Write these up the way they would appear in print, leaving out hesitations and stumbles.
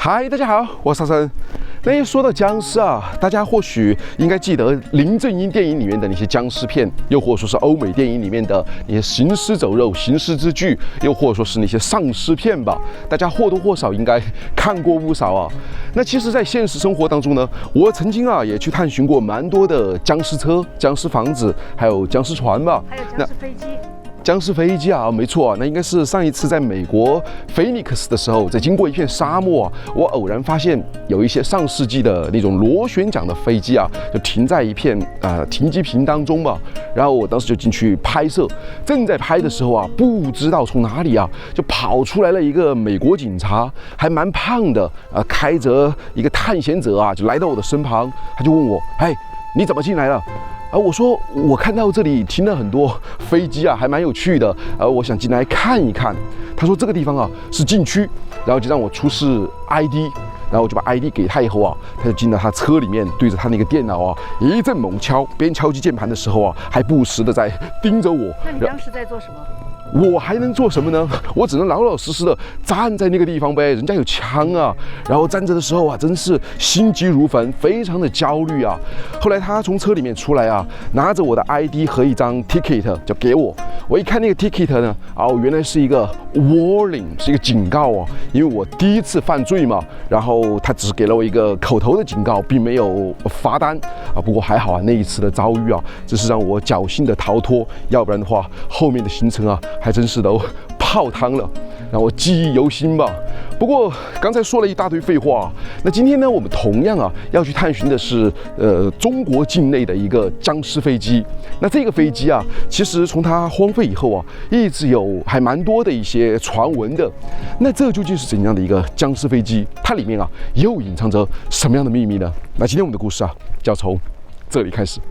嗨，大家好，我是沙生。那一說到僵屍啊，大家或許應該記得林正英電影裡面的那些僵屍片，又或者說是歐美電影裡面的那些行屍走肉、行屍之劇，又或者說是那些喪屍片吧，大家或多或少應該看過不少啊。那其實，在現實生活當中呢，我曾經啊也去探尋過蠻多的僵屍車、僵屍房子，還有僵屍船吧，還有僵屍飛機。僵屍飛機啊，沒錯啊，那應該是上一次在美國菲尼克斯的時候，在經過一片沙漠啊，我偶然發現有一些上世紀的那種螺旋桨的飛機啊，就停在一片停機坪當中吧。然后我當時就進去拍攝，正在拍的時候啊，不知道從哪裡啊就跑出來了一個美國警察，還蠻胖的開着一個探險者啊，就來到我的身旁，他就問我：“哎，你怎麼進來了？”我說我看到這裡停了很多飛機啊，還蠻有趣的，我想進來看一看。他說這個地方啊是禁區，然後就讓我出示 ID， 然後我就把 ID 給他以後啊，他就進到他車裡面，對着他那個電腦啊一陣猛敲，邊敲擊鍵盤的時候啊，還不時的在盯着我。那你當時在做什麼？我還能做什麼呢？我只能老老實實的站在那個地方唄，人家有槍啊。然後站着的時候啊，真是心急如焚，非常的焦慮啊。後來他從車裡面出來啊，拿着我的 ID 和一張 ticket 就給我。我一看那個 ticket 呢，原來是一個 warning， 是一個警告啊，因為我第一次犯罪嘛。然後他只是給了我一個口頭的警告，並沒有罰單啊。不過還好啊，那一次的遭遇啊，只是讓我僥倖的逃脫，要不然的話，後面的行程啊，還真是都泡湯了，讓我記憶猶新吧。不過剛才說了一大堆廢話，那今天呢，我們同樣啊要去探尋的是中國境內的一個僵屍飛機。那這個飛機啊，其實從它荒廢以後啊，一直有還蠻多的一些傳聞的。那這究竟是怎樣的一個僵屍飛機？它裡面啊又隱藏着什麼樣的秘密呢？那今天我們的故事啊，就要從這裡開始。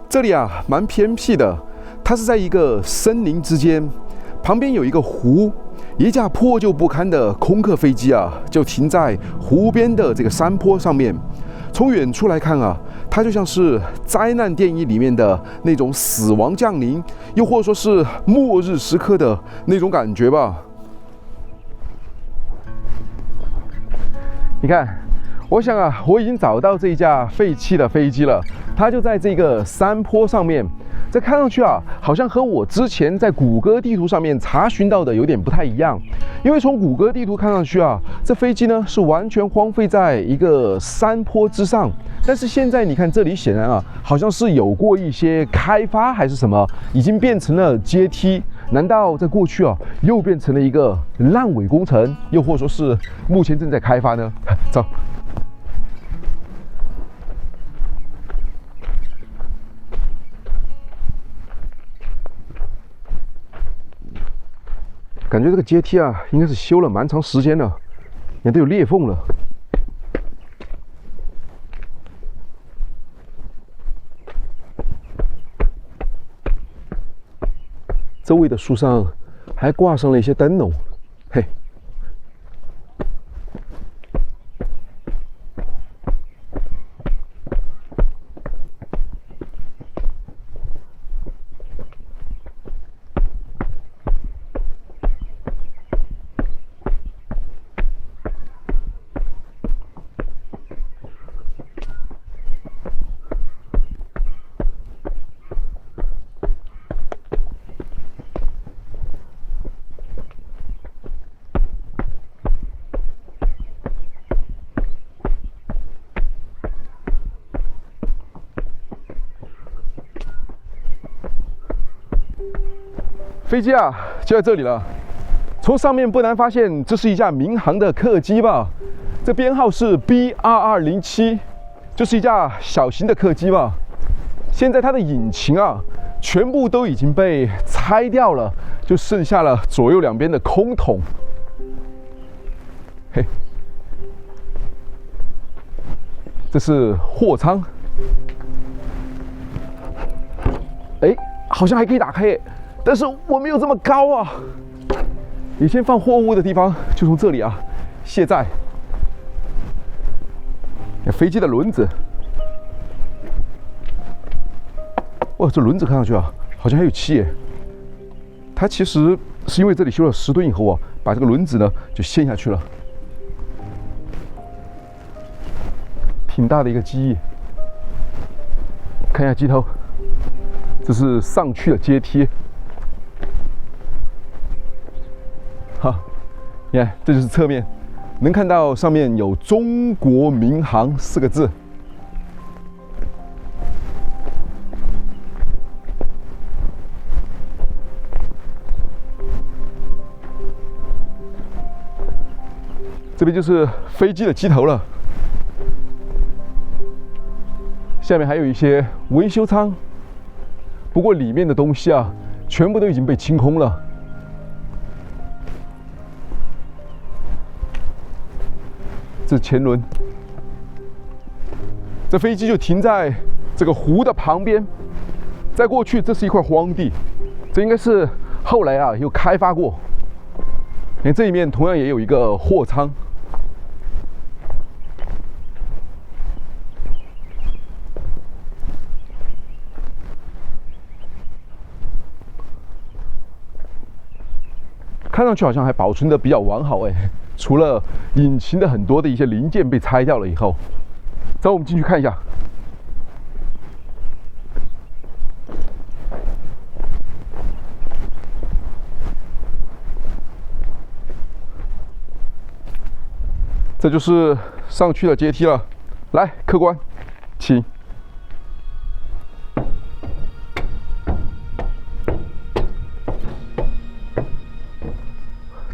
這裡啊，蠻偏僻的，它是在一個森林之間，旁邊有一個湖，一架破舊不堪的空客飛機啊，就停在湖邊的這個山坡上面。從遠處來看啊，它就像是災難電影裡面的那種死亡降臨，又或者說是末日時刻的那種感覺吧。你看。我想啊，我已經找到這架廢棄的飛機了，它就在這個山坡上面。這看上去啊，好像和我之前在谷歌地圖上面查詢到的有點不太一樣。因為從谷歌地圖看上去啊，這飛機呢是完全荒廢在一個山坡之上。但是現在你看這裡，顯然啊，好像是有過一些開發還是什麼，已經變成了階梯。難道在過去啊，又變成了一個爛尾工程，又或者說是目前正在開發呢？走。感覺這個階梯啊，應該是修了蠻長時間了，也都有裂縫了。周圍的樹上還掛上了一些燈籠，嘿。飞機啊，就在這裡了。從上面不難發現，這是一架民航的客機吧？這編號是 B2207，就是一架小型的客機吧。現在它的引擎啊，全部都已经被拆掉了，就剩下了左右两邊的空桶。嘿，這是貨艙，哎，好像還可以打開，但是我沒有這麼高啊。以前放貨物的地方就從這裡啊卸載。飛機的輪子，哇，這輪子看上去啊，好像還有气耶。它其實是因為這裡修了10噸以後啊，把這個輪子呢就陷下去了。挺大的一個機翼，看一下機頭，這是上去的階梯。好，你看，這就是側面。能看到上面有中國民航4個字。這邊就是飛機的機頭了，下面還有一些維修艙，不過裡面的東西啊，全部都已經被清空了。這是前輪，這飛機就停在這個湖的旁邊。再過去，這是一塊荒地，這應該是後來啊又開發過。你看這裡面同樣也有一個貨艙。看上去好像還保存得比較完好哎。除了引擎的很多的一些零件被拆掉了以後，走，我們进去看一下。这就是上去的階梯了。來，客官，請。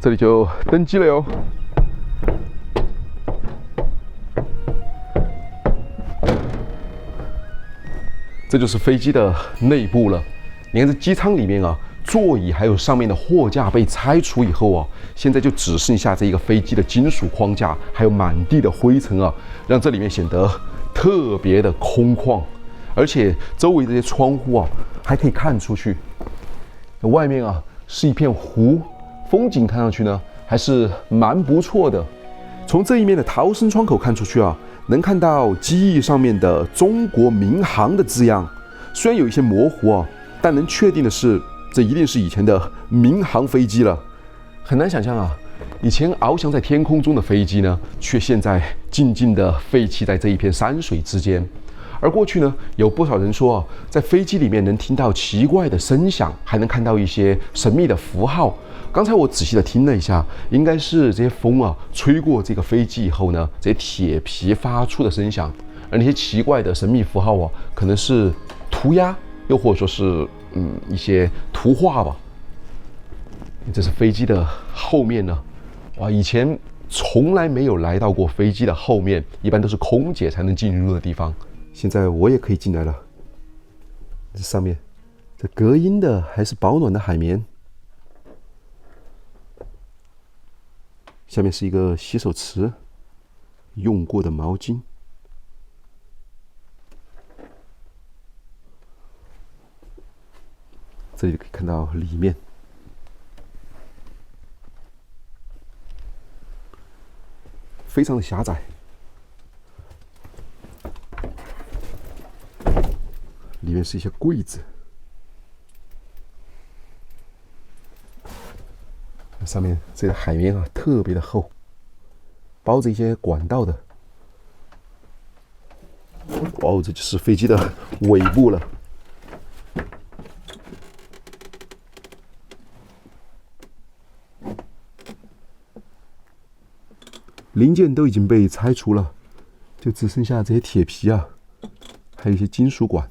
這裡就登機了喲。這就是飛機的內部了。你看這機艙裡面啊，座椅還有上面的貨架被拆除以後啊，現在就只剩下這一個飛機的金屬框架，還有滿地的灰塵啊，讓這裡面顯得特別的空曠。而且周圍這些窗戶啊，還可以看出去。外面啊是一片湖。風景看上去呢，還是蠻不錯的。從這一面的逃生窗口看出去啊，能看到機翼上面的“中國民航”的字樣。雖然有一些模糊啊，但能確定的是，這一定是以前的民航飛機了。很難想象啊，以前翱翔在天空中的飛機呢，卻現在靜靜地廢棄在這一片山水之間。而過去呢，有不少人說啊，在飛機裡面能聽到奇怪的聲響，還能看到一些神秘的符號。剛才我仔細的聽了一下，應該是這些風啊吹過這個飛機以後呢，這些鐵皮發出的聲響。而那些奇怪的神秘符號啊，可能是塗鴉，又或者說是一些圖畫吧。這是飛機的後面呢，哇，以前從來沒有來到過飛機的後面，一般都是空姐才能進入的地方。現在我也可以進來了。這上面，這隔音的還是保暖的海綿。下面是一個洗手池，用過的毛巾。這裡可以看到裡面，非常的狹窄。裡面是一些櫃子，上面这個海綿啊特別的厚，包着一些管道的。哦，這就是飛機的尾部了。零件都已經被拆除了，就只剩下這些鐵皮啊，還有一些金屬管。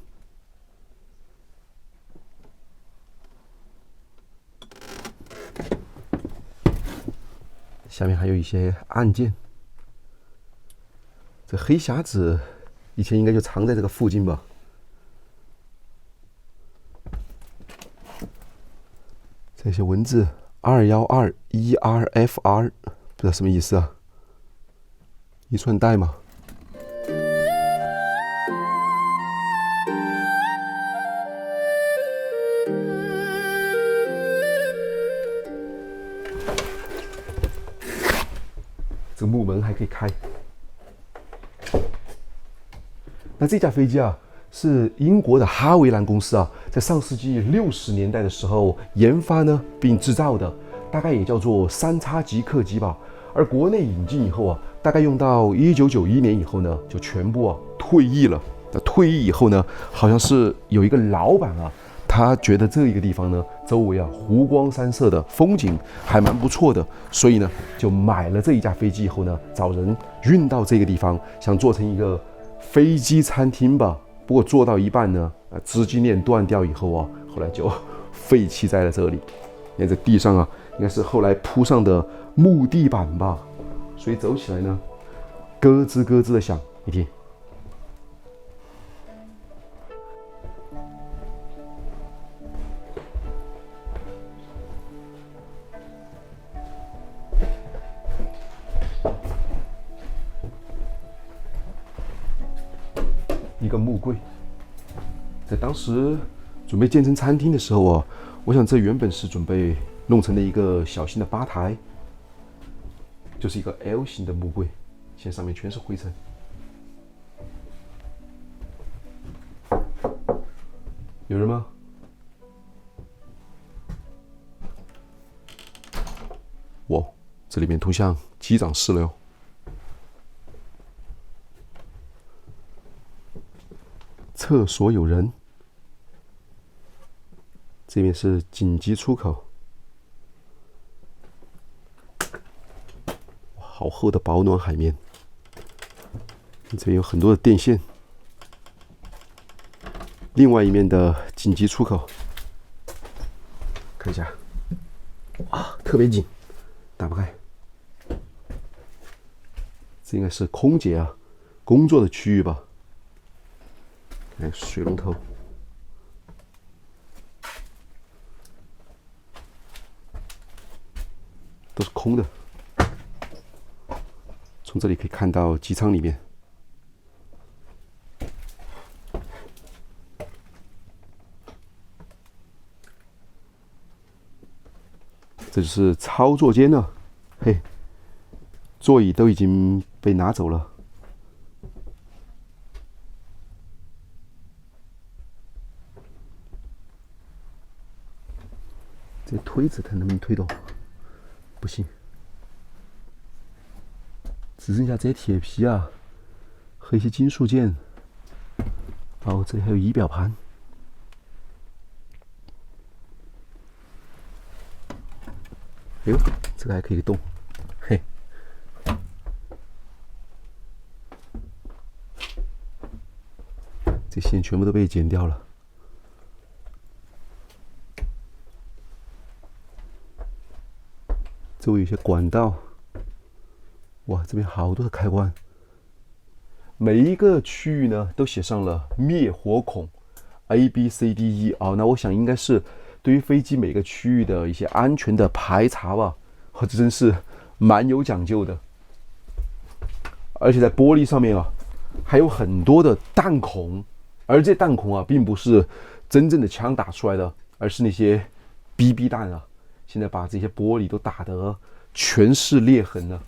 下面還有一些按鍵。這黑匣子以前應該就藏在這個附近吧。這些文字212ERFR，不知道什麼意思啊？一串代碼。木門還可以開。那這架飛機啊，是英國的哈維蘭公司啊，在上世紀60年代的時候研發呢並制造的，大概也叫做3X级客機吧。而國內引进以後啊，大概用到1991年以後呢，就全部退役了。那退役以后呢，好像是有一個老闆啊，他覺得這一個地方呢，周圍湖光山色的風景還蠻不錯的，所以呢，就買了這一架飛機以後呢，找人運到這個地方，想做成一個飛機餐廳吧。不過做到一半呢，資金鏈斷掉以後後來就廢棄在了這裡。你看這地上應該是後來鋪上的木地板吧，所以走起來呢，咯吱咯吱的響。你聽，一個木櫃，在當時準備建成餐廳的時候我想這原本是準備弄成了一個小型的吧台，就是一個 L 型的木櫃，現在上面全是灰塵。有人嗎？哇，這裡面通向機長室了喲。廁所有人，這邊是緊急出口。好厚的保暖海綿，這邊有很多的電線。另外一面的緊急出口，看一下，哇，特別緊，打不開。這應該是空姐工作的區域吧？水龍頭，都是空的。從這裡可以看到機艙裡面。這就是操作間了，嘿，座椅都已經被拿走了。这推子看能不能推动？不行，只剩下这些鐵皮和一些金屬件。哦，這裡還有儀表盤。哎呦，這個還可以動，嘿。這線全部都被剪掉了。周圍有些管道，哇，這邊好多的開關，每一個區域呢都寫上了滅火孔 ，A、B、C、D、E 那我想應該是對於飛機每個區域的一些安全的排查吧，這真是蠻有講究的。而且在玻璃上面還有很多的彈孔，而這彈孔並不是真正的槍打出來的，而是那些 BB 彈現在把這些玻璃都打得全是裂痕了。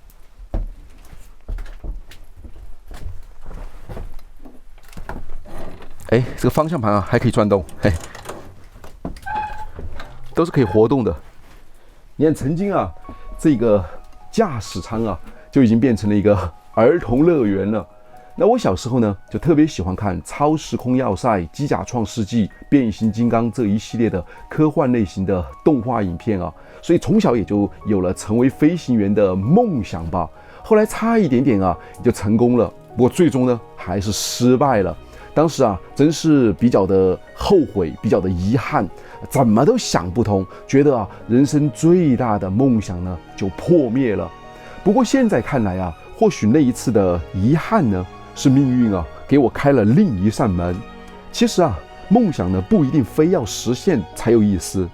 哎，這個方向盤還可以轉動，嘿，都是可以活動的。你看，曾經這個駕駛艙就已經變成了一個兒童樂園了。那我小時候呢，就特別喜歡看《超時空要塞》《機甲創世紀》《變形金剛》這一系列的科幻類型的動畫影片所以從小也就有了成為飛行員的夢想吧。後來差一點點也就成功了，不過最終呢還是失敗了。當時真是比較的後悔，比較的遺憾，怎麼都想不通，覺得人生最大的夢想呢就破滅了。不過現在看來或許那一次的遺憾呢，是命運給我開了另一扇門。其實夢想呢不一定非要實現才有意思，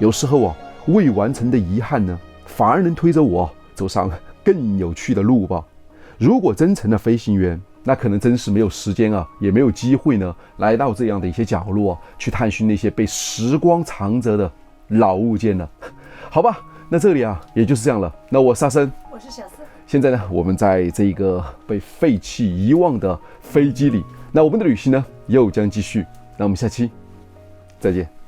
有時候未完成的遺憾呢，反而能推着我走上更有趣的路吧。如果真成了飛行員，那可能真是沒有時間也沒有機會呢，來到這樣的一些角落去探尋那些被時光藏着的老物件了。好吧，那這裡也就是這樣了。那我沙森，我是小四，現在呢，我們在這個被廢棄遺忘的飛機裡，那我們的旅行呢又將繼續。那我們下期再見。